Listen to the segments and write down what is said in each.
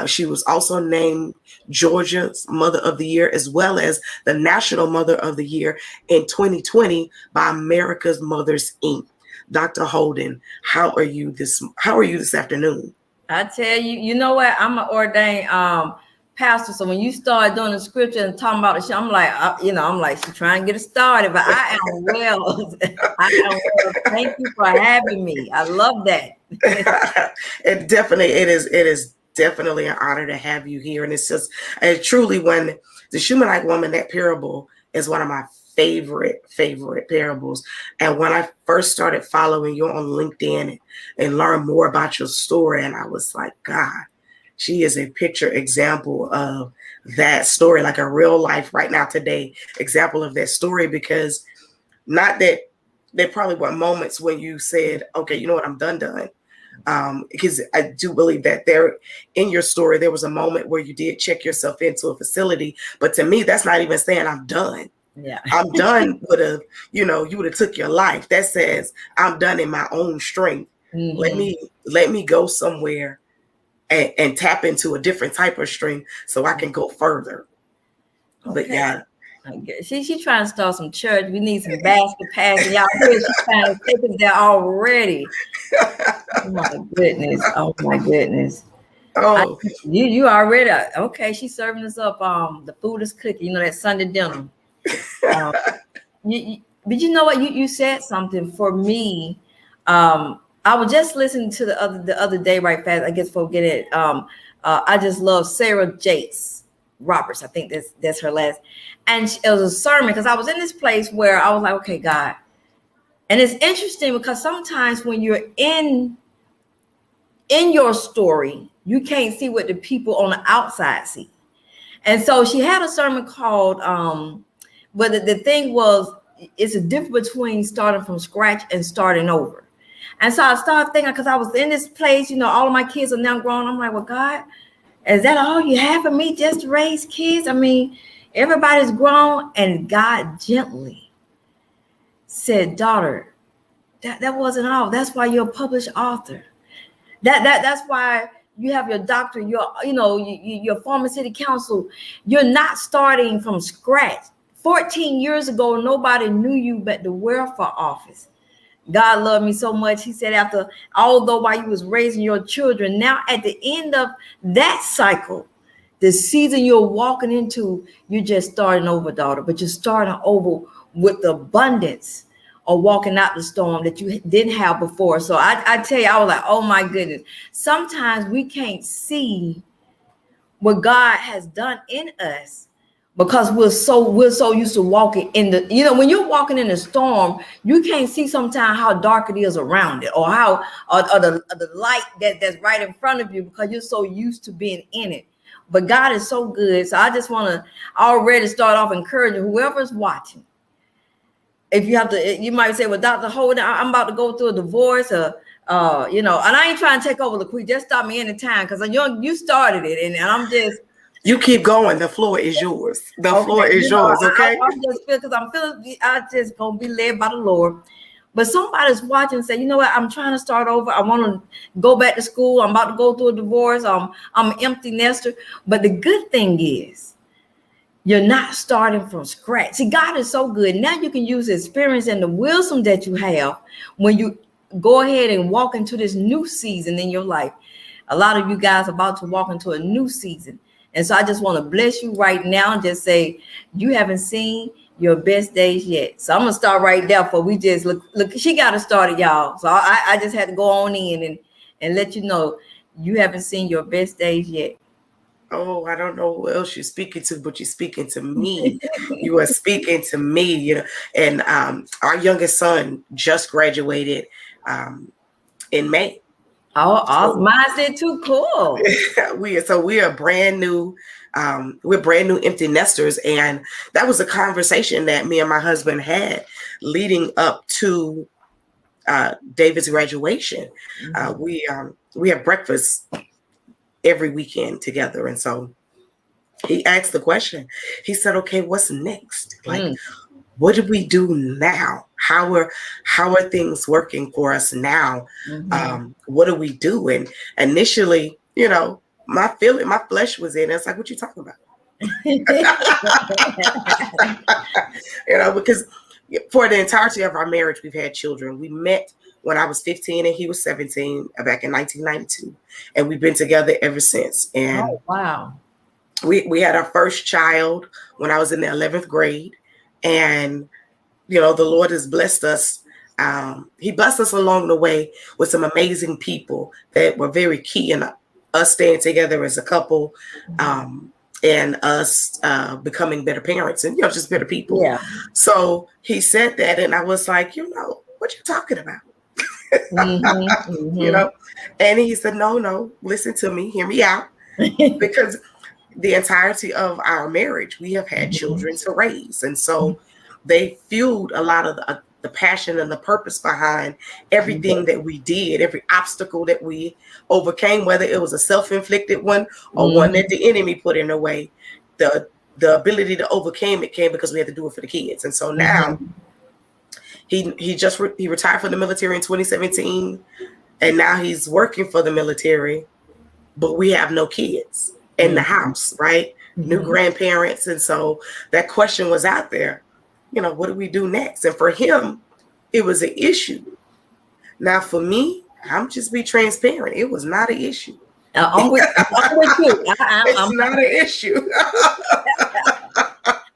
She was also named Georgia's Mother of the Year, as well as the National Mother of the Year in 2020 by America's Mothers Inc. Dr. Holden, how are you this afternoon? I tell you, you know what? I'm an ordained pastor, so when you start doing the scripture and talking about it, I'm like, I'm like, she's trying to get it started, but I am well. I am well. Thank you for having me. I love that. It is definitely an honor to have you here, and it's just truly, when the Shunammite woman, that parable is one of my favorite parables. And when I first started following you on LinkedIn and learned more about your story, and I was like, God, she is a picture example of that story, like a real life right now today example of that story. Because not that there probably were moments when you said, okay, you know what, I'm done. Because I do believe that there in your story, there was a moment where you did check yourself into a facility. But to me, that's not even saying I'm done. Yeah, I'm done you would have took your life. That says I'm done in my own strength. Mm-hmm. Let me go somewhere and tap into a different type of strength so I can go further. Okay. But yeah. She trying to start some church. We need some basket pass. Y'all hear she's trying to take us there already. Oh my goodness. Oh my goodness. Oh, you already okay. She's serving us up the food is cooking, that Sunday dinner. But you know what? You said something for me. I was just listening to the other day, right fast. I guess forget it. I just love Sarah Jakes Roberts. I think that's her last. And it was a sermon, because I was in this place where I was like, okay, God. And it's interesting because sometimes when you're in your story, you can't see what the people on the outside see. And so she had a sermon called, but the thing was, it's a difference between starting from scratch and starting over. And so I started thinking, because I was in this place, all of my kids are now grown. I'm like, well, God, is that all you have for me, just to raise kids? I mean, everybody's grown. And God gently said, daughter, that wasn't all. That's why you're a published author. That's why you have your doctorate, your former city council. You're not starting from scratch. 14 years ago, nobody knew you but the welfare office. God loved me so much. He said, although while you was raising your children, now at the end of that cycle, the season you're walking into, you're just starting over, daughter, but you're starting over with the abundance of walking out the storm that you didn't have before. So I tell you, I was like, oh my goodness. Sometimes we can't see what God has done in us, because we're so used to walking in the, when you're walking in a storm, you can't see sometimes how dark it is around it, or how or the light that's right in front of you, because you're so used to being in it. But God is so good. So I just want to already start off encouraging whoever's watching. If you have to, you might say, well, Dr. Holden, I'm about to go through a divorce, or and I ain't trying to take over the quick. Just stop me anytime, because you started it, and I'm just. You keep going. The floor is yours. The floor is yours. Okay. I'm just feeling, because I just gonna be led by the Lord. But somebody's watching and say, you know what? I'm trying to start over. I want to go back to school. I'm about to go through a divorce. I'm an empty nester. But the good thing is, you're not starting from scratch. See, God is so good. Now you can use the experience and the wisdom that you have when you go ahead and walk into this new season in your life. A lot of you guys are about to walk into a new season. And so I just want to bless you right now and just say, you haven't seen your best days yet. So I'm going to start right there, for we just look, she got to start it, y'all. So I just had to go on in and let you know, you haven't seen your best days yet. Oh, I don't know who else you're speaking to, but you're speaking to me. You are speaking to me, and our youngest son just graduated in May. Oh, mine said too. Cool. We are brand new. We're brand new empty nesters, and that was a conversation that me and my husband had leading up to David's graduation. Mm-hmm. We have breakfast every weekend together, and so he asked the question. He said, "Okay, what's next? Like, what do we do now? How are things working for us now? Mm-hmm. What do we do?" And initially, my flesh was in. It's like, what you talking about? Because for the entirety of our marriage, we've had children. We met when I was 15 and he was 17 back in 1992. And we've been together ever since. And Oh, wow. We had our first child when I was in the 11th grade. And, the Lord has blessed us. He blessed us along the way with some amazing people that were very key in us staying together as a couple. And us becoming better parents and, just better people. Yeah. So he said that, and I was like, what you talking about? And he said, no, listen to me, hear me out. Because the entirety of our marriage, we have had children to raise. And so they fueled a lot of the passion and the purpose behind everything that we did, every obstacle that we overcame, whether it was a self-inflicted one or one that the enemy put in the way. The ability to overcome it came because we had to do it for the kids. And so now he retired from the military in 2017, and now he's working for the military, but we have no kids in the house, right? New grandparents. And so that question was out there, what do we do next? And for him, it was an issue. Now for me, I'm just be transparent. It was not an issue. I'm with you. It's not an issue.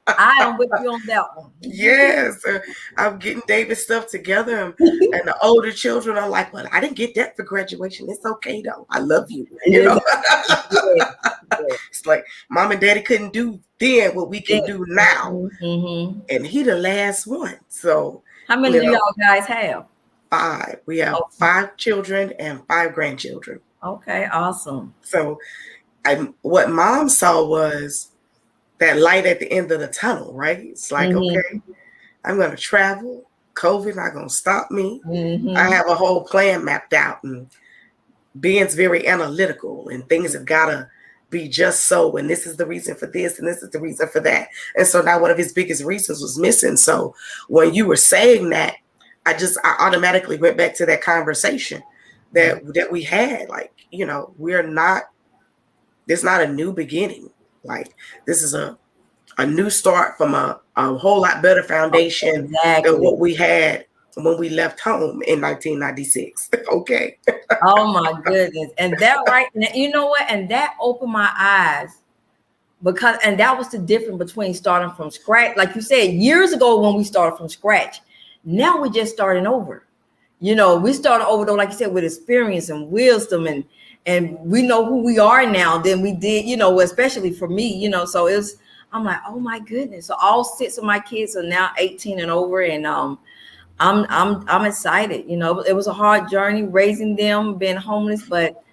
I am with you on that one. Yes, I'm getting David's stuff together, and the older children are like, "Well, I didn't get that for graduation. It's okay though. I love you." It's like mom and daddy couldn't do then what we can do now, and he the last one. So how many do y'all guys have? 5. We have 5 children and 5 grandchildren. Okay, awesome. So, what mom saw was that light at the end of the tunnel, right? It's like, okay, I'm going to travel. COVID not going to stop me. I have a whole plan mapped out, and being's very analytical, and things have got to be just so. And this is the reason for this, and this is the reason for that. And so now one of his biggest reasons was missing. So when you were saying that, I automatically went back to that conversation that we had. Like, it's not a new beginning. Like, this is a new start from a whole lot better foundation than what we had when we left home in 1996. Okay. Oh my goodness. And that you know what? And that opened my eyes, and that was the difference between starting from scratch. Like you said, years ago when we started from scratch, now we're just starting over. We started over though, like you said, with experience and wisdom, and we know who we are now than we did, especially for me, so I'm like, oh my goodness. So all 6 of my kids are now 18 and over, and I'm excited. It was a hard journey raising them, being homeless, but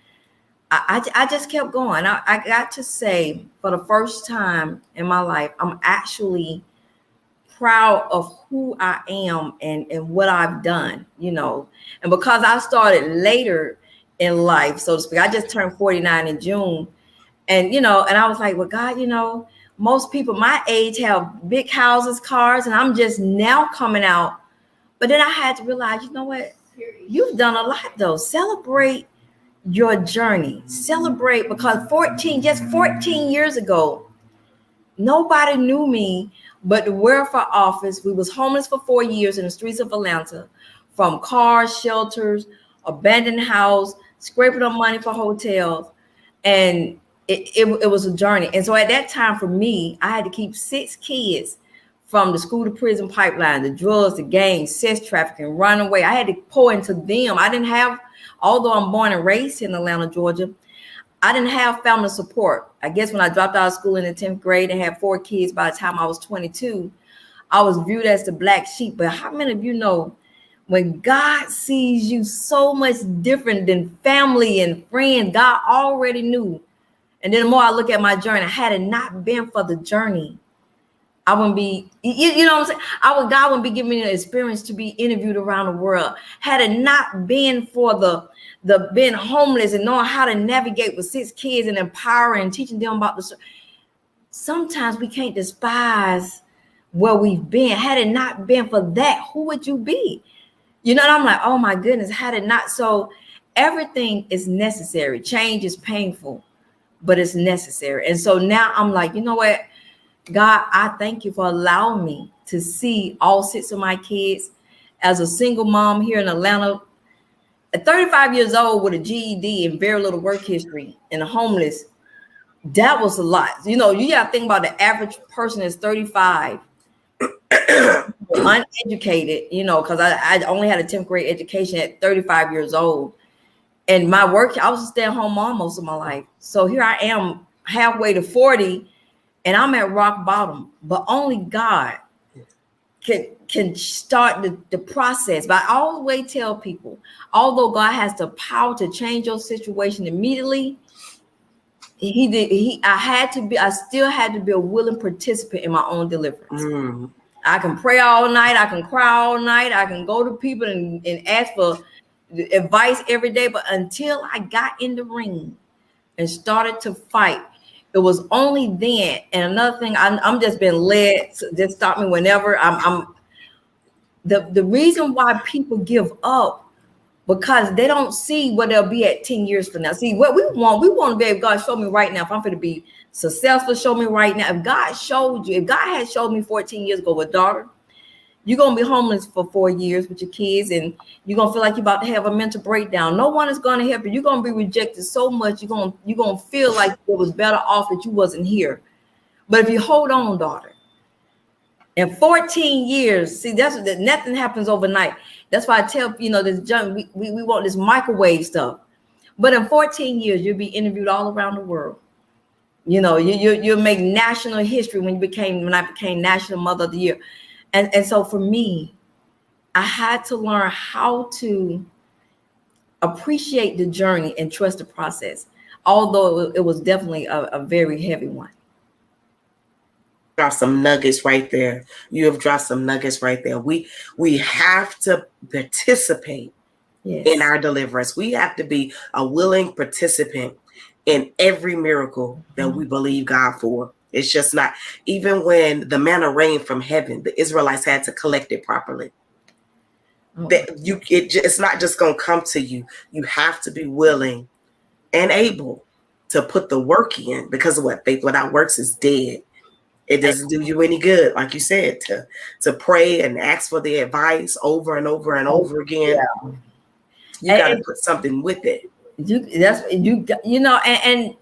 I just kept going. I got to say, for the first time in my life, I'm actually proud of who I am and what I've done, and because I started later in life, so to speak. I just turned 49 in June, and and I was like, well, God, most people my age have big houses, cars, and I'm just now coming out. But then I had to realize, you know what? You've done a lot though. Celebrate your journey. Celebrate, because 14 years ago, nobody knew me but the welfare office. We was homeless for 4 years in the streets of Atlanta, from cars, shelters, abandoned house, scraping up money for hotels. And it was a journey. And so at that time for me, I had to keep 6 kids from the school to prison pipeline, the drugs, the gangs, sex trafficking, runaway. I had to pour into them. I didn't have, although I'm born and raised in Atlanta, Georgia, I didn't have family support. I guess when I dropped out of school in the 10th grade and had 4 kids by the time I was 22, I was viewed as the black sheep. But how many of you know, when God sees you so much different than family and friends, God already knew. And then the more I look at my journey, had it not been for the journey, I wouldn't be, you know what I'm saying? God wouldn't be giving me the experience to be interviewed around the world. Had it not been for the being homeless and knowing how to navigate with 6 kids and empowering and teaching them about sometimes we can't despise where we've been. Had it not been for that, who would you be? And I'm like, oh my goodness, had it not. So everything is necessary. Change is painful, but it's necessary. And so now I'm like, you know what, God, I thank you for allowing me to see all 6 of my kids as a single mom here in Atlanta at 35 years old with a GED and very little work history and a homeless. That was a lot. You know, you got to think about the average person is 35, uneducated, you know, because I only had a 10th grade education at 35 years old. And my work, I was a stay-at-home mom most of my life. So here I am halfway to 40 and I'm at rock bottom. But only God can start the process. But I always tell people, although God has the power to change your situation immediately, he did. I still had to be a willing participant in my own deliverance. Mm. I can pray all night. I can cry all night. I can go to people and ask for advice every day. But until I got in the ring and started to fight, it was only then. And another thing, I'm just been led to just stop me whenever I'm the reason why people give up, because they don't see what they'll be at 10 years from now. See, what we want to be able, God, show me right now. If I'm going to be successful, show me right now. If God had showed me 14 years ago with daughter, you're going to be homeless for 4 years with your kids, and you're going to feel like you're about to have a mental breakdown. No one is going to help you. You're going to be rejected so much. You're going to feel like it was better off that you wasn't here. But if you hold on, daughter, in 14 years, see, nothing happens overnight. That's why I tell this junk, we want this microwave stuff. But in 14 years, you'll be interviewed all around the world. You know, you'll make national history when I became National Mother of the Year. And so for me, I had to learn how to appreciate the journey and trust the process, although it was definitely a very heavy one. Drop some nuggets right there. You have dropped some nuggets right there. We have to participate in our deliverance. We have to be a willing participant in every miracle that we believe God for. It's just not, even when the manna rained from heaven, the Israelites had to collect it properly. It's not just going to come to you. You have to be willing and able to put the work in, because of what? Faith without works is dead. It doesn't do you any good, like you said, to pray and ask for the advice over and over and over again. Yeah. You got to put something with it. And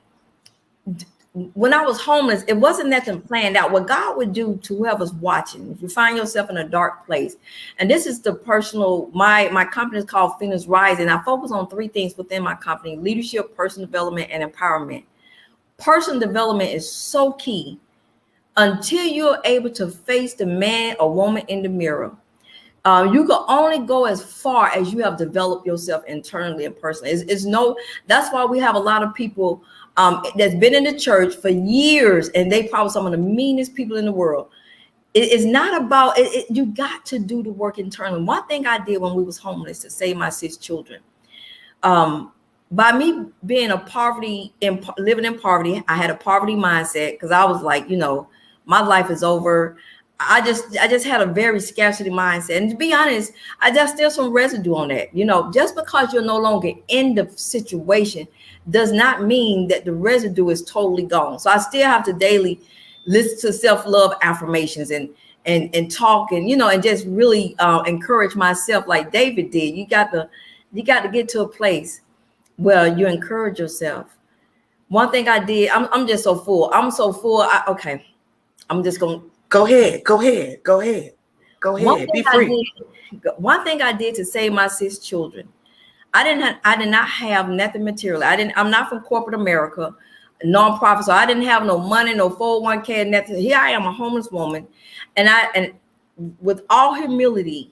when I was homeless, it wasn't nothing planned out. What God would do to whoever's watching, if you find yourself in a dark place, and this is the personal, my company is called Phoenix Rising. I focus on 3 things within my company: leadership, personal development, and empowerment. Personal development is so key. Until you're able to face the man or woman in the mirror, you can only go as far as you have developed yourself internally and personally. That's why we have a lot of people that's been in the church for years, and they probably some of the meanest people in the world. It's not about it. You got to do the work internally. One thing I did when we was homeless to save my 6 children, by me being living in poverty, I had a poverty mindset, because I was like, my life is over. I just had a very scarcity mindset. And to be honest, there's still some residue on that. Just because you're no longer in the situation does not mean that the residue is totally gone. So I still have to daily listen to self-love affirmations and talk and just really encourage myself like David did. You got to get to a place where you encourage yourself. One thing I did, I'm just so full. I'm so full. I'm just going to go ahead. Be free. One thing I did to save my 6 children, I did not have nothing material. I'm not from corporate America, nonprofit, so I didn't have no money, no 401k, nothing. Here I am, a homeless woman, and with all humility,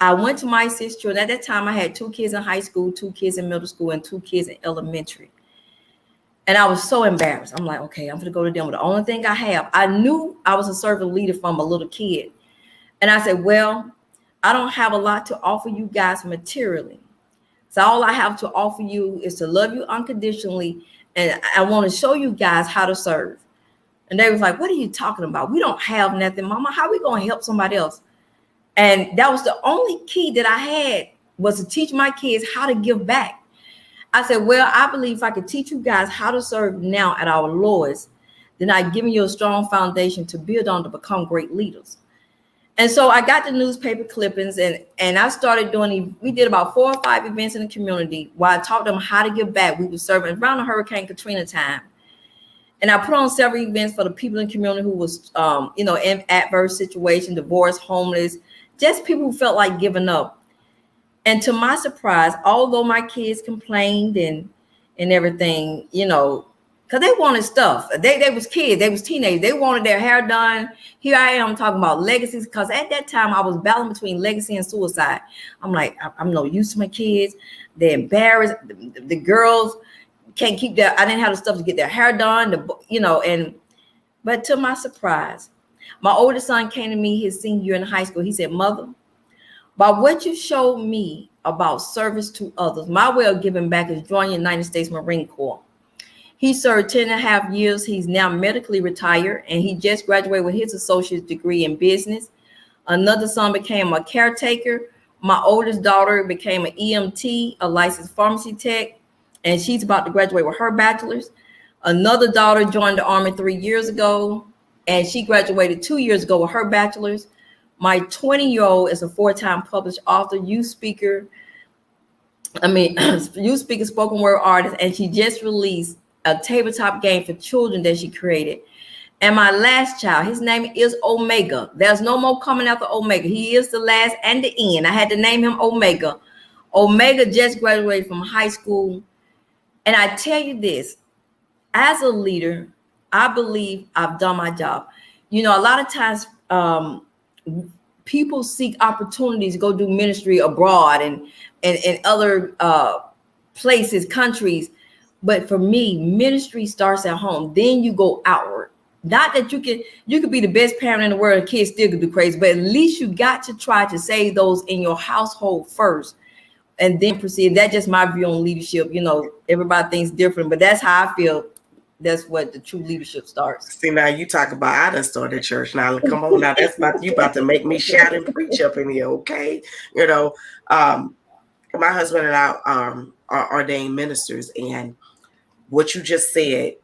I went to my 6 children. At that time, I had 2 kids in high school, 2 kids in middle school, and 2 kids in elementary. And I was so embarrassed. I'm like, okay, I'm going to go to them with the only thing I have. I knew I was a servant leader from a little kid. And I said, well, I don't have a lot to offer you guys materially. So all I have to offer you is to love you unconditionally. And I want to show you guys how to serve. And they was like, what are you talking about? We don't have nothing, Mama. How are we going to help somebody else? And that was the only key that I had, was to teach my kids how to give back. I said, well, I believe if I could teach you guys how to serve now at our lowest, then I've given you a strong foundation to build on to become great leaders. And so I got the newspaper clippings and I started doing, we did about 4 or 5 events in the community while I taught them how to give back. We were serving around the Hurricane Katrina time. And I put on several events for the people in the community who was, in adverse situation, divorce, homeless, just people who felt like giving up. And to my surprise, although my kids complained and everything, because they wanted stuff. They was kids, they was teenagers, they wanted their hair done. Here I am talking about legacies, because at that time I was battling between legacy and suicide. I'm like, I'm no use to my kids. They're embarrassed. The girls can't keep I didn't have the stuff to get their hair done, but to my surprise, my oldest son came to me his senior year in high school. He said, Mother, by what you showed me about service to others, my way of giving back is joining the United States Marine Corps. He served 10 and a half years. He's now medically retired, and he just graduated with his associate's degree in business. Another son became a caretaker. My oldest daughter became an EMT, a licensed pharmacy tech, and she's about to graduate with her bachelor's. Another daughter joined the Army 3 years ago, and she graduated 2 years ago with her bachelor's. My 20-year-old is a 4-time published author, youth speaker, spoken word artist, and she just released a tabletop game for children that she created. And my last child, his name is Omega. There's no more coming after Omega. He is the last and the end. I had to name him Omega. Omega just graduated from high school. And I tell you this, as a leader, I believe I've done my job. A lot of times people seek opportunities to go do ministry abroad and other places, countries. But for me, ministry starts at home. Then you go outward. Not that you could be the best parent in the world and kids still could do crazy, but at least you got to try to save those in your household first and then proceed. That's just my view on leadership. Everybody thinks different, but that's how I feel. That's what the true leadership starts. See, now you talk about I done started church. Now come on, now you about to make me shout and preach up in here, okay? My husband and I are ordained ministers, and what you just said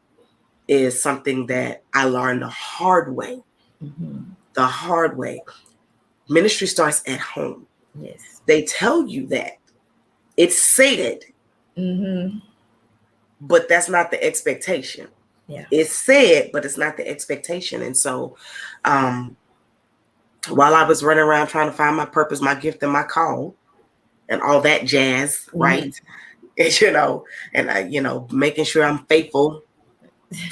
is something that I learned the hard way. Mm-hmm. The hard way. Ministry starts at home. Yes. They tell you that. It's said. Mm-hmm. But that's not the expectation. Yeah. It's said, but it's not the expectation. And so while I was running around trying to find my purpose, my gift, and my call, and all that jazz, mm-hmm. right? And I, making sure I'm faithful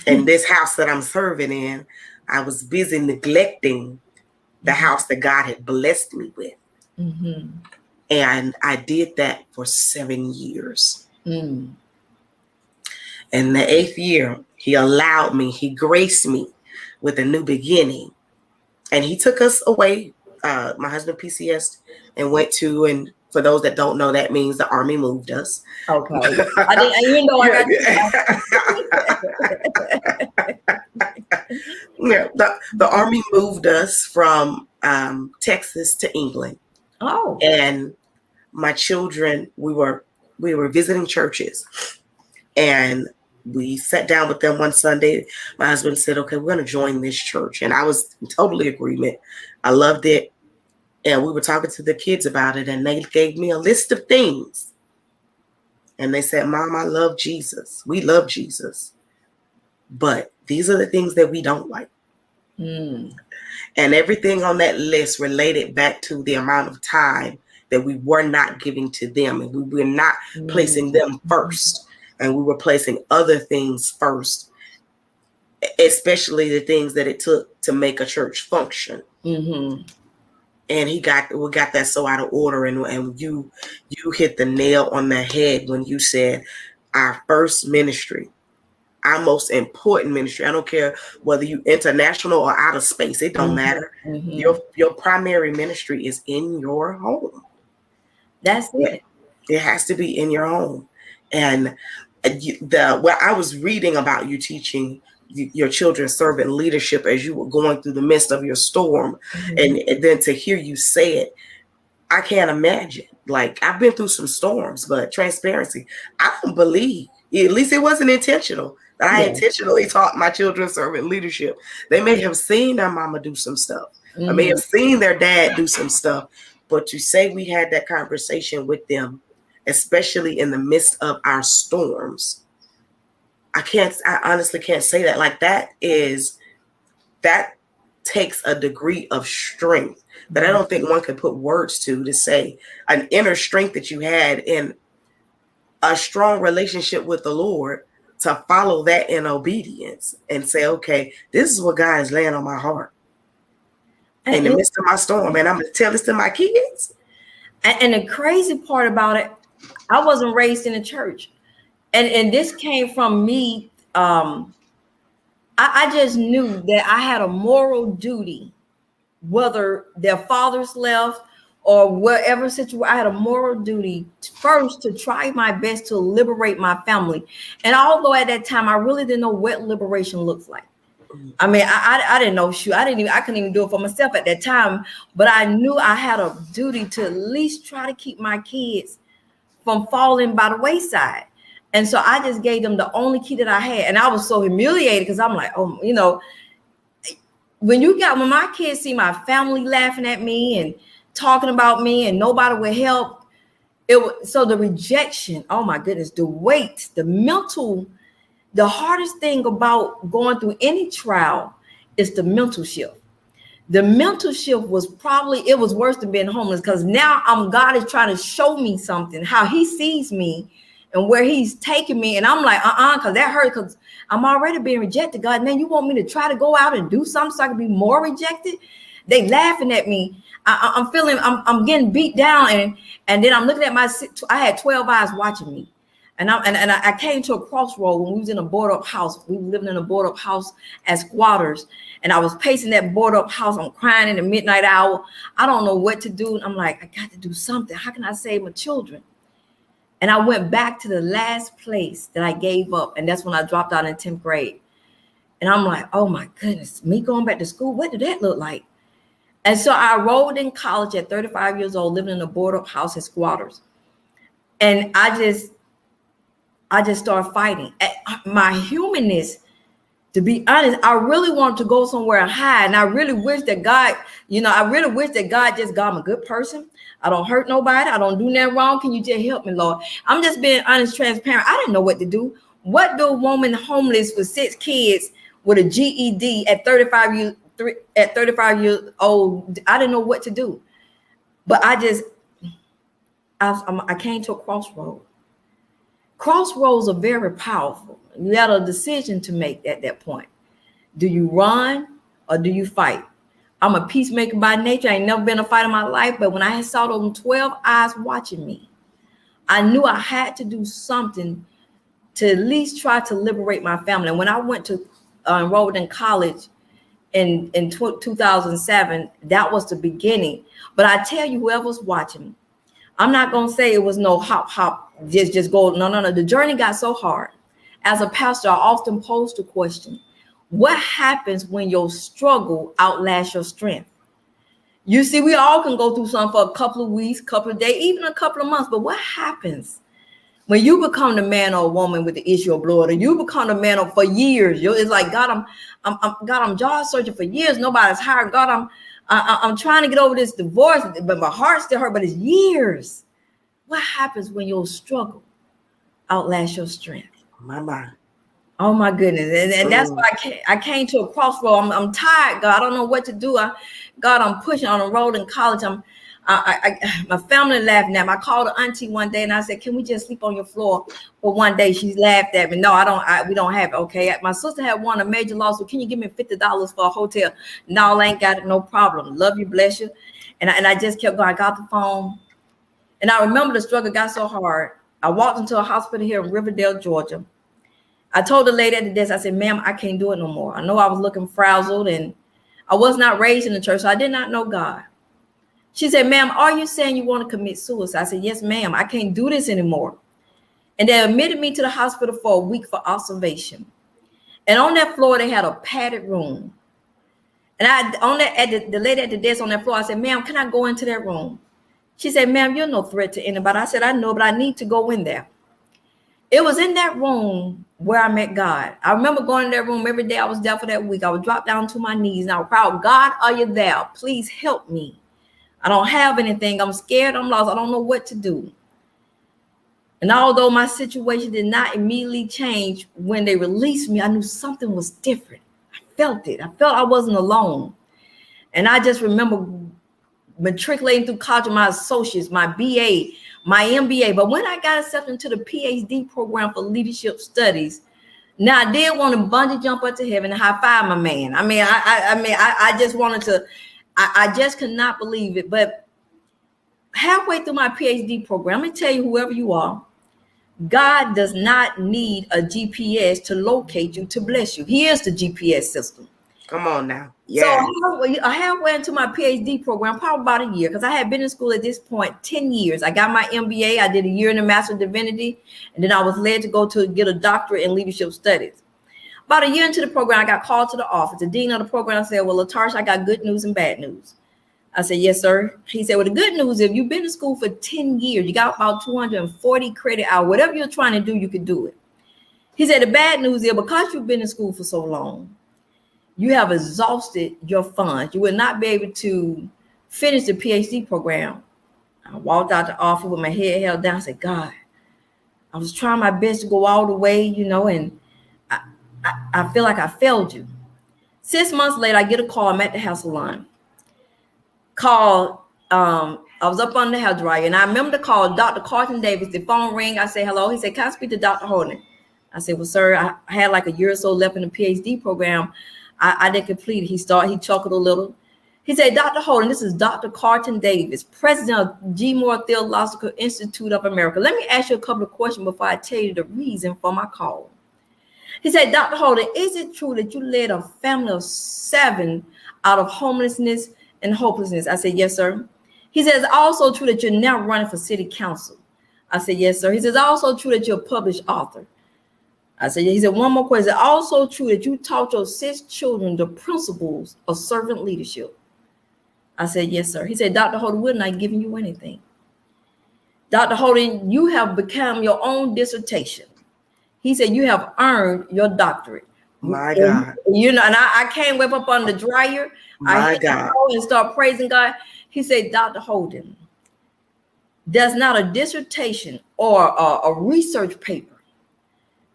in this house that I'm serving in, I was busy neglecting the house that God had blessed me with. Mm-hmm. And I did that for 7 years. Mm. And the 8th year, he graced me with a new beginning. And he took us away, my husband PCS, and went to, and for those that don't know, that means the Army moved us. Okay. I got the Army moved us from Texas to England. Oh. And my children, we were visiting churches, and we sat down with them one Sunday. My husband said, okay, we're going to join this church. And I was in totally agreement. I loved it. And we were talking to the kids about it, and they gave me a list of things. And they said, Mom, I love Jesus. We love Jesus. But these are the things that we don't like. Mm. And everything on that list related back to the amount of time that we were not giving to them. And we were not placing them first. And we were placing other things first, especially the things that it took to make a church function. Mm-hmm. And we got that so out of order. And you hit the nail on the head when you said our first ministry, our most important ministry. I don't care whether you international or out of space. It don't mm-hmm. matter. Mm-hmm. Your primary ministry is in your home. That's it. It has to be in your home. And I was reading about you teaching your children servant leadership as you were going through the midst of your storm, mm-hmm. and then to hear you say it, I can't imagine. Like, I've been through some storms, but transparency, I don't believe, at least it wasn't intentional, that I Yeah. intentionally taught my children servant leadership. They may have seen their mama do some stuff. I may Mm-hmm. have seen their dad do some stuff. But to say we had that conversation with them, especially in the midst of our storms, I honestly can't say that. Like, that takes a degree of strength that I don't think one could put words to say an inner strength that you had in a strong relationship with the Lord to follow that in obedience and say, okay, this is what God is laying on my heart in the And, midst of my storm. And I'm going to tell this to my kids. and the crazy part about it, I wasn't raised in a church. And this came from me. I just knew that I had a moral duty, whether their fathers left or whatever situation. I had a moral duty first to try my best to liberate my family. And although at that time I really didn't know what liberation looks like. I mean, I didn't know. Shoot, I couldn't even do it for myself at that time. But I knew I had a duty to at least try to keep my kids from falling by the wayside. And so I just gave them the only key that I had. And I was so humiliated because I'm like, oh, when my kids see my family laughing at me and talking about me and nobody would help, so the rejection, oh my goodness, the weight, the hardest thing about going through any trial is the mental shift. The mental shift was it was worse than being homeless, because now God is trying to show me something, how he sees me and where he's taking me. And I'm like, because that hurt, because I'm already being rejected. God, now you want me to try to go out and do something so I can be more rejected? They laughing at me. I'm feeling, I'm getting beat down. And then I'm looking at I had 12 eyes watching me. And I came to a crossroad when we was in a board up house. We were living in a board up house as squatters. And I was pacing that board up house. I'm crying in the midnight hour. I don't know what to do. And I'm like, I got to do something. How can I save my children? And I went back to the last place that I gave up. And that's when I dropped out in 10th grade. And I'm like, oh my goodness, me going back to school, what did that look like? And so I enrolled in college at 35 years old, living in a board up house as squatters. And I just started fighting. My humanness, to be honest, I really wanted to go somewhere and hide. And I really wish that God, just got I'm a good person. I don't hurt nobody. I don't do nothing wrong. Can you just help me, Lord? I'm just being honest, transparent. I didn't know what to do. What do a woman homeless with 6 kids with a GED at 35 years old? I didn't know what to do. But I came to a crossroad. Crossroads are very powerful. You had a decision to make at that point. Do you run or do you fight? I'm a peacemaker by nature. I ain't never been a fighter in my life, but when I saw those 12 eyes watching me, I knew I had to do something to at least try to liberate my family. And when I went to enrolled in college in 2007, that was the beginning. But I tell you, whoever's watching, I'm not going to say it was no hop, just go. No. The journey got so hard. As a pastor, I often pose the question, what happens when your struggle outlasts your strength? You see, we all can go through something for a couple of weeks, couple of days, even a couple of months. But what happens when you become the man or woman with the issue of blood, or you become the man for years? It's like, God, I'm job searching for years. Nobody's hired. God, I'm trying to get over this divorce, but my heart still hurt. But it's years. What happens when your struggle outlasts your strength? My. Oh my goodness. And that's why I came to a crossroad. I'm tired, God. I don't know what to do. God, I'm pushing on a road in college. My family laughing at me. I called an auntie one day and I said, can we just sleep on your floor for one day? She's laughed at me. No, we don't have it. Okay. My sister had won a major lawsuit. Can you give me $50 for a hotel? No, I ain't got it. No problem. Love you. Bless you. And I just kept going. I got the phone. And I remember the struggle got so hard. I walked into a hospital here in Riverdale, Georgia. I told the lady at the desk, I said, ma'am, I can't do it no more. I know I was looking frazzled and I was not raised in the church, so I did not know God. She said, ma'am, are you saying you want to commit suicide? I said, yes, ma'am, I can't do this anymore. And they admitted me to the hospital for a week for observation. And on that floor, they had a padded room. And the lady at the desk on that floor, I said, ma'am, can I go into that room? She said, ma'am, you're no threat to anybody. I said, I know, but I need to go in there. It was in that room where I met God. I remember going in that room every day. I was there for that week. I would drop down to my knees and I would cry out, God, are you there? Please help me. I don't have anything. I'm scared. I'm lost. I don't know what to do. And although my situation did not immediately change when they released me, I knew something was different. I felt it. I felt I wasn't alone. And I just remember matriculating through college with my associates, my BA, my MBA. But when I got accepted into the PhD program for leadership studies, now I did want to bungee jump up to heaven and high five my man. I just wanted to, I just could not believe it. But halfway through my PhD program, let me tell you, whoever you are, God does not need a GPS to locate you, to bless you. He is the GPS system. Come on now. Yeah. So I halfway into my PhD program, probably about a year, because I had been in school at this point 10 years. I got my MBA. I did a year in the Master of Divinity, and then I was led to go to get a doctorate in leadership studies. About a year into the program, I got called to the office. The dean of the program said, well, LaTarsha, I got good news and bad news. I said, yes, sir. He said, well, the good news is you've been in school for 10 years. You got about 240 credit hours. Whatever you're trying to do, you can do it. He said, the bad news is because you've been in school for so long, you have exhausted your funds. You will not be able to finish the PhD program. I walked out the office with my head held down. I said, God, I was trying my best to go all the way, and I feel like I failed you. 6 months later, I get a call. I'm at the hair salon. I was up on the hair dryer, and I remember the call, Dr. Carlton Davis. The phone rang. I said, hello. He said, can I speak to Dr. Holden? I said, well, sir, I had like a year or so left in the PhD program. I didn't complete it. He chuckled a little. He said, Dr. Holden, this is Dr. Carlton Davis, president of G. Moore Theological Institute of America. Let me ask you a couple of questions before I tell you the reason for my call. He said, Dr. Holden, is it true that you led a family of 7 out of homelessness and hopelessness? I said, yes, sir. He says, also true that you're now running for city council. I said, yes, sir. He says, also true that you're a published author. I said, he said, one more question. Also true that you taught your 6 children the principles of servant leadership. I said, yes, sir. He said, Dr. Holden, we're not giving you anything. Dr. Holden, you have become your own dissertation. He said, you have earned your doctorate. My God. And I can't whip up on the dryer. My God. And start praising God. He said, Dr. Holden, there's not a dissertation or a research paper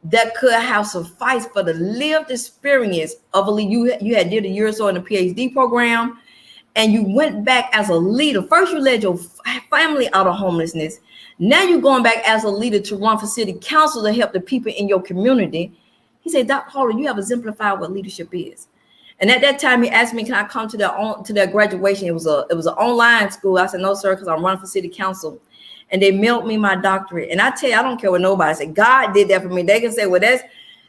that could have sufficed for the lived experience of you had did a year or so in the PhD program, and you went back as a leader. First, you led your family out of homelessness. Now you're going back as a leader to run for city council to help the people in your community. He said, Dr. Holden, you have exemplified what leadership is. And at that time, he asked me, can I come to their graduation? It was an online school. I said, no, sir, because I'm running for city council. And they mailed me my doctorate. And I tell you, I don't care what nobody said. God did that for me. They can say, well,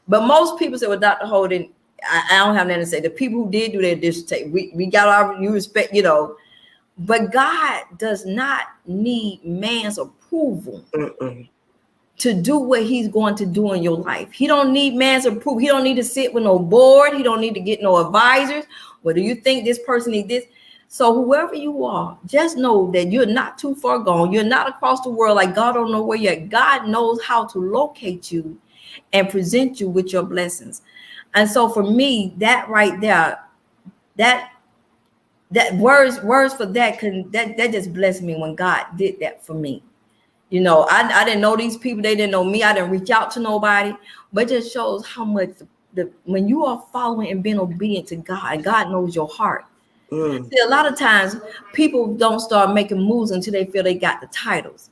but most people say, well, Dr. Holden, I don't have nothing to say. The people who did do their dissertation, we got you respect, but God does not need man's approval to do what he's going to do in your life. He don't need man's approval. He don't need to sit with no board. He don't need to get no advisors. Well, do you think this person needs this? So whoever you are, just know that you're not too far gone. You're not across the world like God don't know where you're at. God knows how to locate you and present you with your blessings. And so for me, that right there, that words for that just blessed me when God did that for me. I didn't know these people. They didn't know me. I didn't reach out to nobody, but it just shows how much when you are following and being obedient to God, God knows your heart. See, a lot of times people don't start making moves until they feel they got the titles.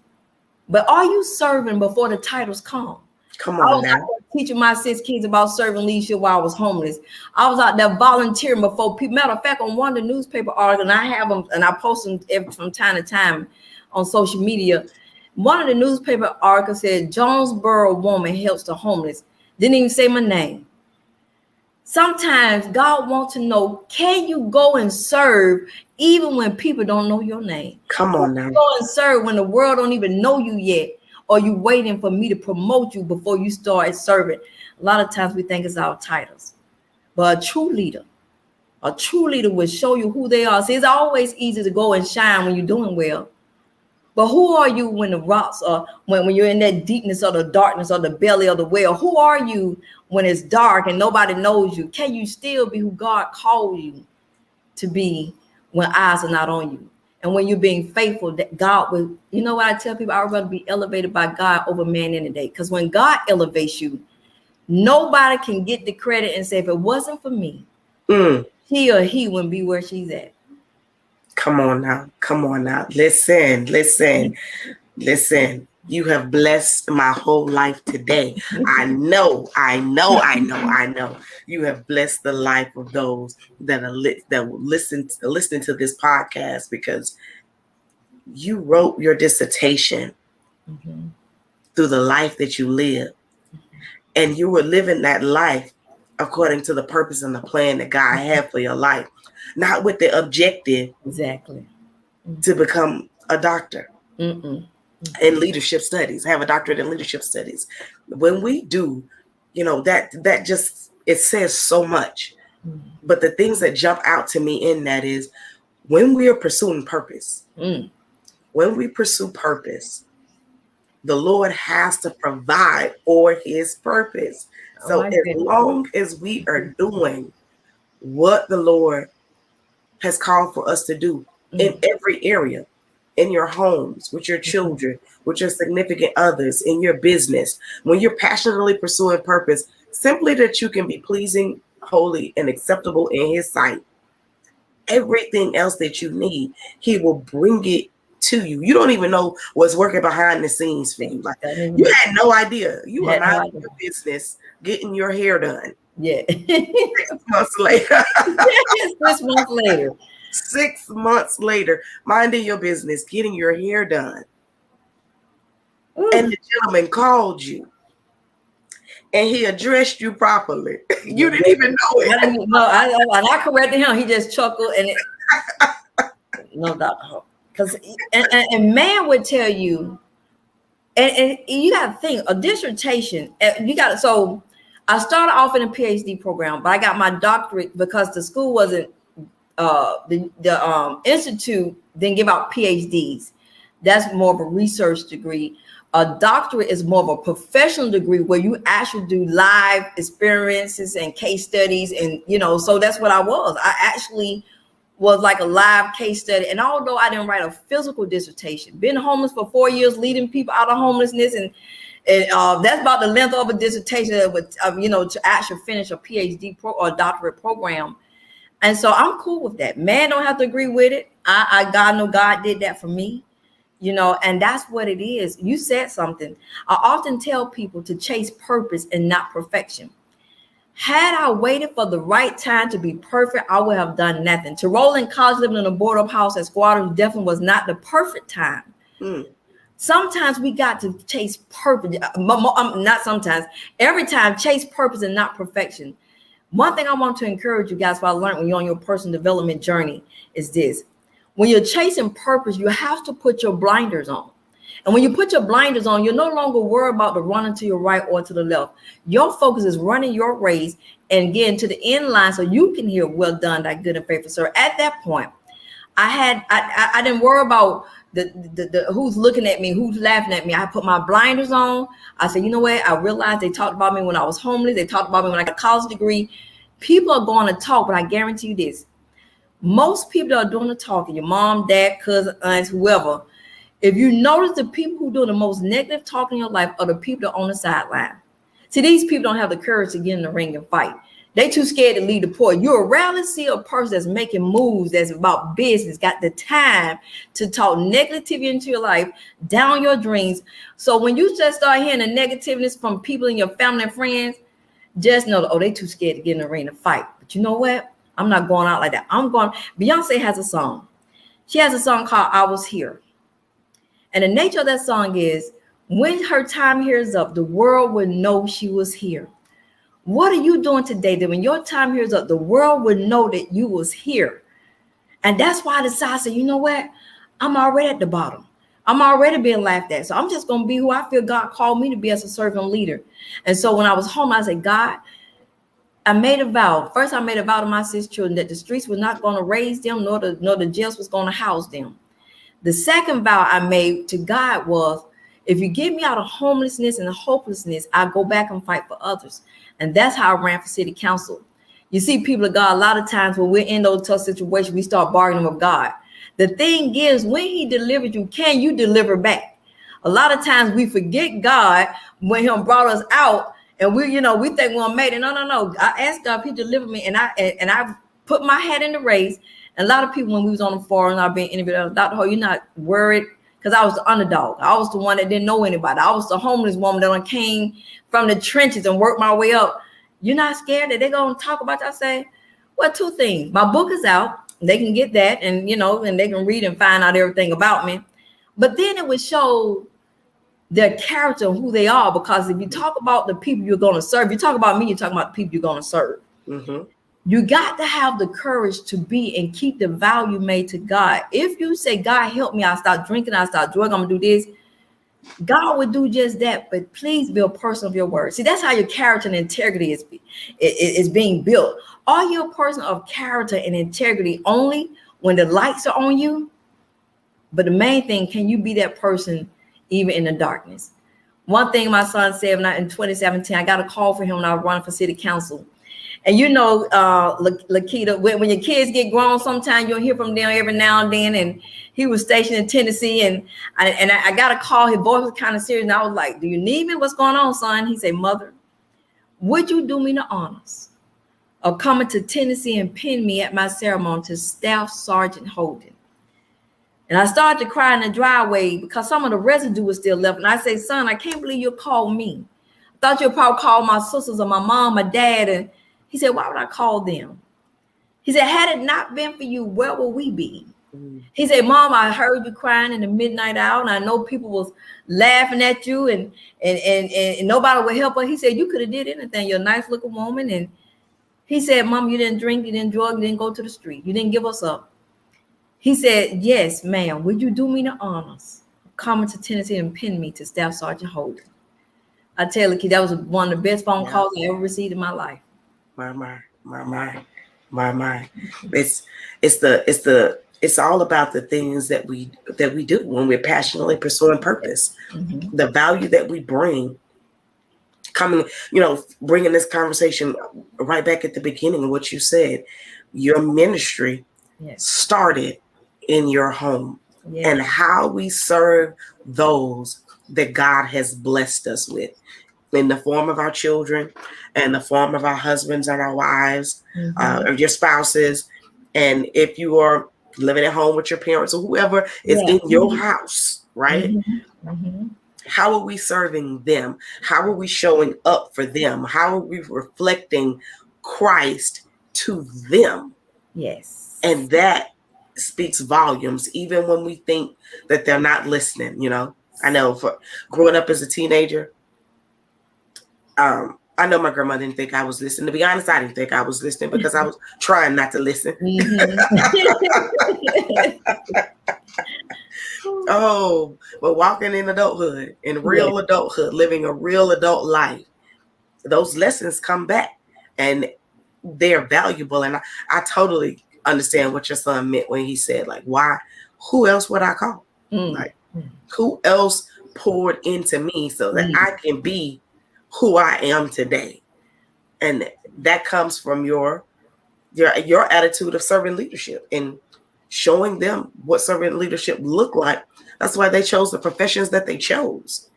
But are you serving before the titles come? Come on now. I was teaching my 6 kids about serving leadership while I was homeless. I was out there volunteering before people. Matter of fact, on one of the newspaper articles, and I have them and I post them from time to time on social media. One of the newspaper articles said Jonesboro woman helps the homeless. Didn't even say my name. Sometimes God wants to know, can you go and serve even when people don't know your name? Come on now. Go and serve when the world don't even know you yet, or you waiting for me to promote you before you start serving. A lot of times we think it's our titles, but a true leader will show you who they are. See, it's always easy to go and shine when you're doing well, But who are you when the rocks are, when you're in that deepness or the darkness or the belly of the well? Who are you when it's dark and nobody knows you? Can you still be who God called you to be when eyes are not on you? And when you're being faithful, that God will, you know what I tell people, I'd rather be elevated by God over man any day. Because when God elevates you, nobody can get the credit and say, if it wasn't for me, he or he wouldn't be where she's at. Come on now. Come on now. Listen. You have blessed my whole life today. I know. You have blessed the life of those that will listen to this podcast, because you wrote your dissertation through the life that you live, and you were living that life according to the purpose and the plan that God had for your life, not with the objective Exactly to become a doctor in leadership studies, have a doctorate in leadership studies. When we do, that just, it says so much. But the things that jump out to me in that is when we are pursuing purpose, when we pursue purpose, the Lord has to provide for his purpose. So as long as we are doing what the Lord has called for us to do in every area, in your homes, with your children, with your significant others, in your business, when you're passionately pursuing purpose, simply that you can be pleasing, holy, and acceptable in his sight, everything else that you need, he will bring it to you. You don't even know what's working behind the scenes for you. Like, you had no idea. You were minding your business, getting your hair done. Yeah. 6 months later. 6 months later. 6 months later, minding your business, getting your hair done. And the gentleman called you, and he addressed you properly. You didn't even know it. I didn't know. I corrected him. He just chuckled, and no doubt. Because and man would tell you, and you got to think, a dissertation. So I started off in a PhD program, but I got my doctorate because the school wasn't. The institute didn't give out PhDs. That's more of a research degree. A doctorate is more of a professional degree where you actually do live experiences and case studies. And, so that's what I was. I actually was like a live case study. And although I didn't write a physical dissertation, been homeless for 4 years, leading people out of homelessness. And that's about the length of a dissertation to actually finish a PhD or doctorate program. And so I'm cool with that. Man don't have to agree with it. God know God did that for me, and that's what it is. You said something. I often tell people to chase purpose and not perfection. Had I waited for the right time to be perfect, I would have done nothing. To roll in college, living in a board-up house at squatters definitely was not the perfect time. Sometimes we got to chase purpose. Not sometimes. Every time, chase purpose and not perfection. One thing I want to encourage you guys, what I learned when you're on your personal development journey, is this. When you're chasing purpose, you have to put your blinders on. And when you put your blinders on, you're no longer worried about the running to your right or to the left. Your focus is running your race and getting to the end line so you can hear, well done, thy good and faithful servant. At that point, I didn't worry about the who's looking at me, who's laughing at me. I put my blinders on. I said, you know what? I realized they talked about me when I was homeless. They talked about me when I got a college degree. People are going to talk, but I guarantee you this. Most people that are doing the talking, your mom, dad, cousin, aunts, whoever, if you notice, the people who do the most negative talking in your life are the people that are on the sideline. See, these people don't have the courage to get in the ring and fight. They too scared to lead the poor. You'll rarely see a person that's making moves, that's about business, got the time to talk negativity into your life, down your dreams. So when you just start hearing the negativeness from people in your family and friends, just know, they too scared to get in the ring and fight. But you know what? I'm not going out like that. Beyonce has a song. She has a song called I Was Here. And the nature of that song is, when her time here is up, the world would know she was here. What are you doing today that when your time here is up, the world would know that you was here? And that's why I decided, say, you know what? I'm already at the bottom. I'm already being laughed at. So I'm just going to be who I feel God called me to be as a servant leader. And so when I was home, I said, God, I made a vow. First, I made a vow to my 6 children that the streets were not going to raise them, nor the jails was going to house them. The second vow I made to God was, if you get me out of homelessness and hopelessness, I'll go back and fight for others. And that's how I ran for city council. You see, people of God, a lot of times when we're in those tough situations, we start bargaining with God. The thing is, when he delivered you, can you deliver back? A lot of times we forget God when he brought us out, and we think we're made it. No. I asked God if he delivered me, and I put my hat in the race. And a lot of people, when we was on the forum, I've been interviewed, Dr. Ho, you're not worried? Because I was the underdog. I was the one that didn't know anybody. I was the homeless woman that came from the trenches and worked my way up. You're not scared that they're going to talk about you? I say, well, two things. My book is out. They can get that, and and they can read and find out everything about me. But then it would show their character and who they are, because if you talk about the people you're going to serve, you talk about me, you're talking about the people you're going to serve. Mm-hmm. You got to have the courage to be and keep the vow you made to God. If you say, God, help me, I'll stop drinking, I'll stop drugging, I'm going to do this, God would do just that. But please be a person of your word. See, that's how your character and integrity is being built. Are you a person of character and integrity only when the lights are on you? But the main thing, can you be that person even in the darkness? One thing my son said in 2017, I got a call for him when I was running for city council. And Lakita, when your kids get grown, sometimes you'll hear from them every now and then. And he was stationed in Tennessee, and I got a call. His voice was kind of serious, and I was like, "Do you need me? What's going on, son?" He said, "Mother, would you do me the honors of coming to Tennessee and pin me at my ceremony to Staff Sergeant Holden?" And I started to cry in the driveway because some of the residue was still left. And I said, "Son, I can't believe you called me. I thought you'd probably call my sisters or my mom, my dad." And he said, "Why would I call them?" He said, "Had it not been for you, where would we be?" He said, "Mom, I heard you crying in the midnight hour, and I know people was laughing at you, and nobody would help her." He said, "You could have did anything. You're a nice looking woman." And he said, "Mom, you didn't drink, you didn't drug, you didn't go to the street, you didn't give us up." He said, "Yes, ma'am. Would you do me the honors of coming to Tennessee and pin me to Staff Sergeant Holden?" I tell you, that was one of the best phone calls I ever received in my life. My. It's all about the things that we do when we're passionately pursuing purpose. Mm-hmm. The value that we bring, bringing this conversation right back at the beginning of what you said. Your ministry started in your home, and how we serve those that God has blessed us with, in the form of our children, and the form of our husbands and our wives, or your spouses. And if you are living at home with your parents or whoever is in your house, right? Mm-hmm. Mm-hmm. How are we serving them? How are we showing up for them? How are we reflecting Christ to them? Yes. And that speaks volumes, even when we think that they're not listening. I know, for growing up as a teenager, I know my grandma didn't think I was listening. To be honest, I didn't think I was listening because I was trying not to listen. Mm-hmm. But walking in adulthood, in real adulthood, living a real adult life, those lessons come back and they're valuable. And I totally understand what your son meant when he said, like, why? Who else would I call? Like, who else poured into me so that I can be who I am today? And that comes from your attitude of servant leadership and showing them what servant leadership looked like. That's why they chose the professions that they chose.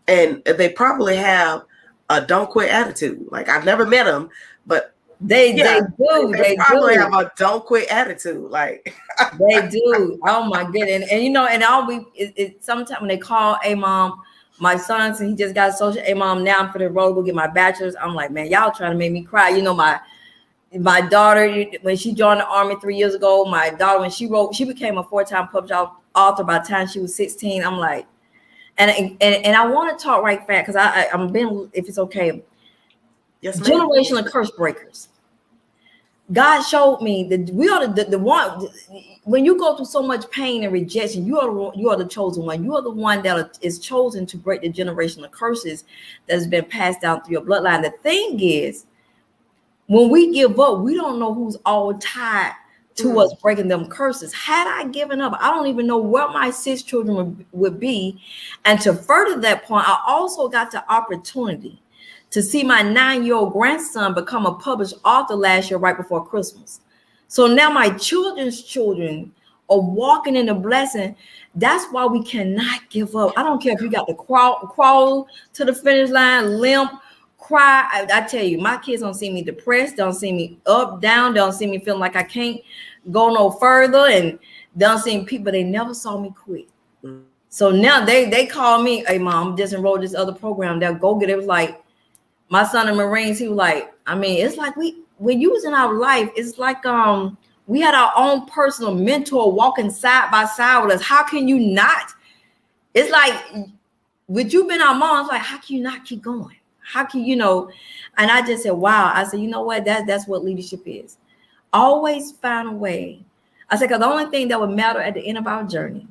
And they probably have a don't quit attitude. Like, I've never met them, but they do. They probably do have a don't quit attitude. Like, they do. Oh my goodness. And sometimes when they call, "Hey mom, my son, he just got social. Hey mom, now I'm for the road, go get my bachelor's." I'm like, man, y'all trying to make me cry. My daughter, when she joined the Army 3 years ago, my daughter, when she became a 4-time published author by the time she was 16. I'm like, and I want to talk right fast because I'm being, if it's okay. Yes, ma'am. Generational curse breakers. God showed me that we are the one. When you go through so much pain and rejection, you are the chosen one. You are the one that is chosen to break the generational curses that has been passed down through your bloodline. The thing is, when we give up, we don't know who's all tied towards breaking them curses. Had I given up, I don't even know what my 6 children would be. And to further that point, I also got the opportunity to see my 9-year-old grandson become a published author last year, right before Christmas. So now my children's children are walking in the blessing. That's why we cannot give up. I don't care if you got to crawl to the finish line, limp, cry. I tell you, my kids don't see me depressed, don't see me up, down, don't see me feeling like I can't go no further, and don't see people. They never saw me quit. So now they call me, hey mom, just enrolled this other program. They'll go get it. It was like my son in Marines, he was like, I mean, it's like when you was in our life, it's like we had our own personal mentor walking side by side with us. How can you not? It's like, would you been our mom? It's like, how can you not keep going? How can you know? And I just said, wow. I said, you know what? That's what leadership is. Always find a way. I said, because the only thing that would matter at the end of our journey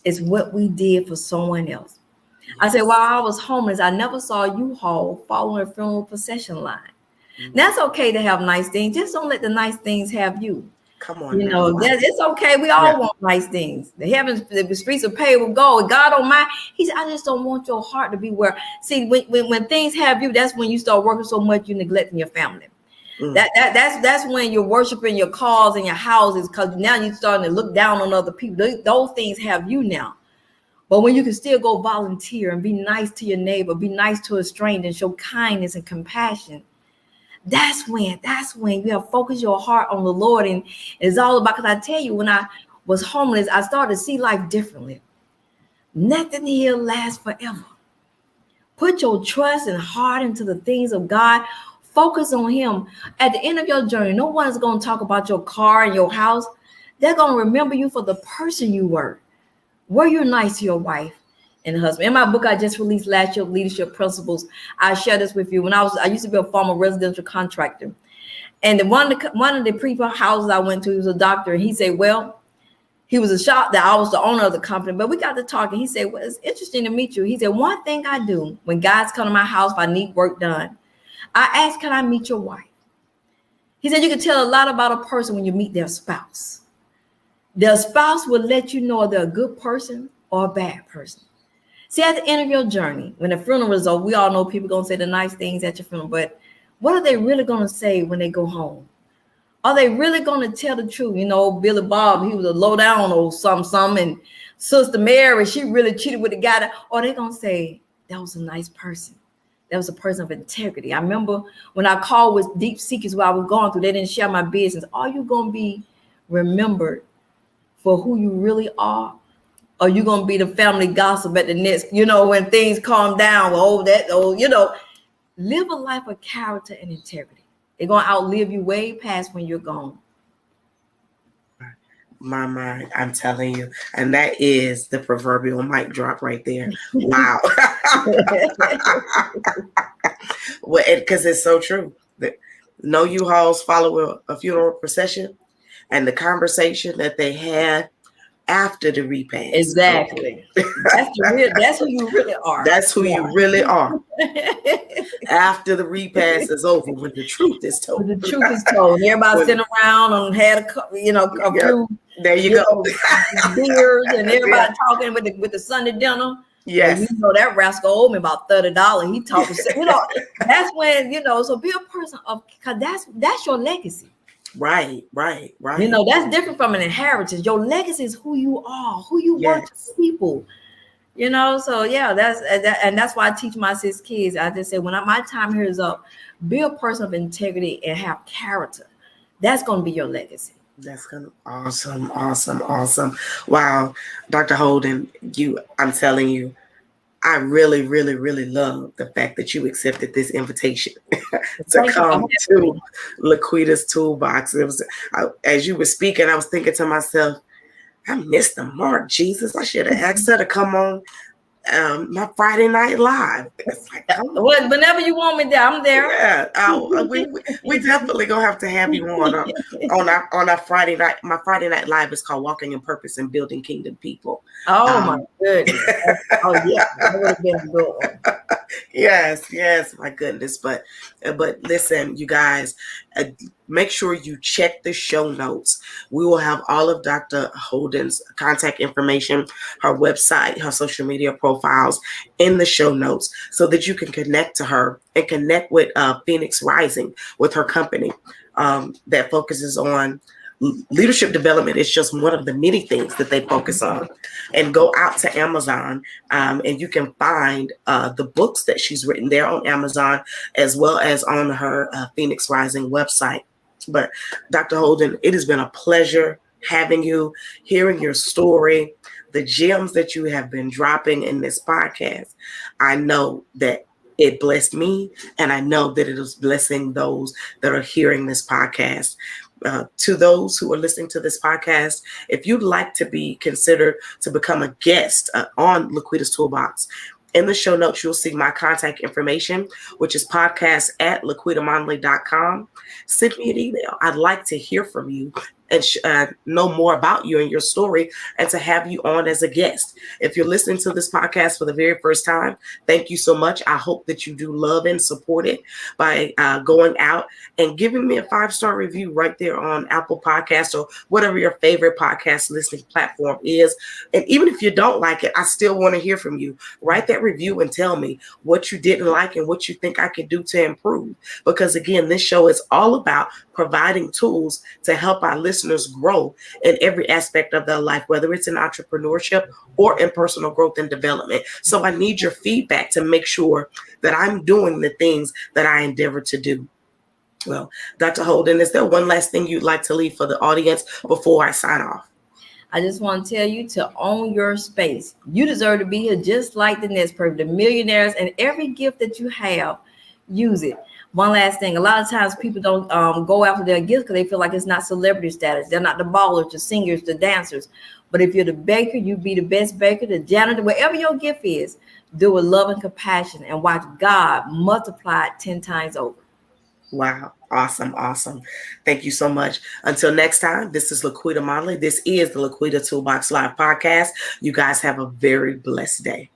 is what we did for someone else. Yes. I said, while I was homeless, I never saw a U-Haul following a funeral procession line. Mm-hmm. That's okay to have nice things. Just don't let the nice things have you. Come on, you know, it's okay. We all want nice things. The streets are paved with gold. God don't mind. He said, I just don't want your heart to be where. See, when things have you, that's when you start working so much you neglecting your family. Mm. That's when you're worshiping your cars and your houses, because now you're starting to look down on other people. Those things have you now. But when you can still go volunteer and be nice to your neighbor, be nice to a stranger, and show kindness and compassion, that's when you have focused your heart on the Lord. And it's all about, because I tell you, when I was homeless, I started to see life differently. Nothing here lasts forever. Put your trust and heart into the things of God. Focus on him. At the end of your journey, no one is going to talk about your car and your house. They're going to remember you for the person you were. Were you nice to your wife and husband? In my book I just released last year, Leadership Principles, I share this with you. When I used to be a former residential contractor, and one of the people houses I went to, he was a doctor, and he said, well, he was a shop that I was the owner of the company, but we got to talking. He said, well, it's interesting to meet you. He said, one thing I do when guys come to my house, if I need work done, I ask, can I meet your wife? He said, you can tell a lot about a person when you meet their spouse. Their spouse will let you know if they're a good person or a bad person. See, at the end of your journey, when the funeral is over, we all know people going to say the nice things at your funeral, but what are they really going to say when they go home? Are they really going to tell the truth? You know, Billy Bob, he was a low down or something, and Sister Mary, she really cheated with the guy. Or they going to say, that was a nice person. That was a person of integrity. I remember when I called with deep seekers while I was going through, they didn't share my business. Are you going to be remembered for who you really are? Or you going to be the family gossip at the next, when things calm down, live a life of character and integrity. They're going to outlive you way past when you're gone. My, I'm telling you. And that is the proverbial mic drop right there. Wow. Well, because it's so true. No U-Hauls follow a funeral procession, and the conversation that they had after the repast. Exactly. That's who you really are. That's who you really are. After the repast is over, when the truth is told. When the truth is told. Everybody sitting around and had a few. There you go. Beers, and everybody talking with the Sunday dinner. Yes. And that rascal owed me about $30. He talking. That's when So be a person of, because that's your legacy. Right. That's different from an inheritance. Your legacy is who you are, who you were to people. So yeah, that's why I teach my 6 kids. I just say, when my time here is up, be a person of integrity and have character. That's going to be your legacy. That's gonna awesome. Wow, Dr. Holden, I'm telling you, I really, really, really love the fact that you accepted this invitation to come to Laquita's Toolbox. It was, as you were speaking, I was thinking to myself, I missed the mark, Jesus. I should have asked her to come on my Friday Night Live. It's like, whenever you want me there, I'm there. Yeah, we definitely gonna have to have you on our Friday night. My Friday Night Live is called Walking in Purpose and Building Kingdom People. Oh my goodness! Oh yeah, that would have been a good one. Yes, my goodness. But listen, you guys, uh, make sure you check the show notes. We will have all of Dr. Holden's contact information, her website, her social media profiles in the show notes so that you can connect to her and connect with Phoenix Rising, with her company that focuses on leadership development. Is just one of the many things that they focus on. And go out to Amazon, and you can find the books that she's written there on Amazon, as well as on her Phoenix Rising website. But Dr. Holden, it has been a pleasure having you, hearing your story, the gems that you have been dropping in this podcast. I know that it blessed me, and I know that it is blessing those that are hearing this podcast. To those who are listening to this podcast, if you'd like to be considered to become a guest on Laquita's Toolbox, in the show notes, you'll see my contact information, which is podcast@laquitamonley.com. Send me an email. I'd like to hear from you and know more about you and your story, and to have you on as a guest. If you're listening to this podcast for the very first time, thank you so much. I hope that you do love and support it by going out and giving me a 5-star review right there on Apple Podcasts or whatever your favorite podcast listening platform is. And even if you don't like it, I still want to hear from you. Write that review and tell me what you didn't like and what you think I could do to improve. Because again, this show is all about providing tools to help our listeners grow in every aspect of their life, whether it's in entrepreneurship or in personal growth and development. So I need your feedback to make sure that I'm doing the things that I endeavor to do. Well, Dr. Holden, is there one last thing you'd like to leave for the audience before I sign off? I just want to tell you to own your space. You deserve to be here just like the next person, the millionaires, and every gift that you have, use it. One last thing, a lot of times people don't go after their gifts because they feel like it's not celebrity status. They're not the ballers, the singers, the dancers. But if you're the baker, you be the best baker, the janitor, whatever your gift is, do it with love and compassion and watch God multiply it 10 times over. Wow. Awesome. Thank you so much. Until next time, this is Laquita Monley. This is the Laquita Toolbox Live podcast. You guys have a very blessed day.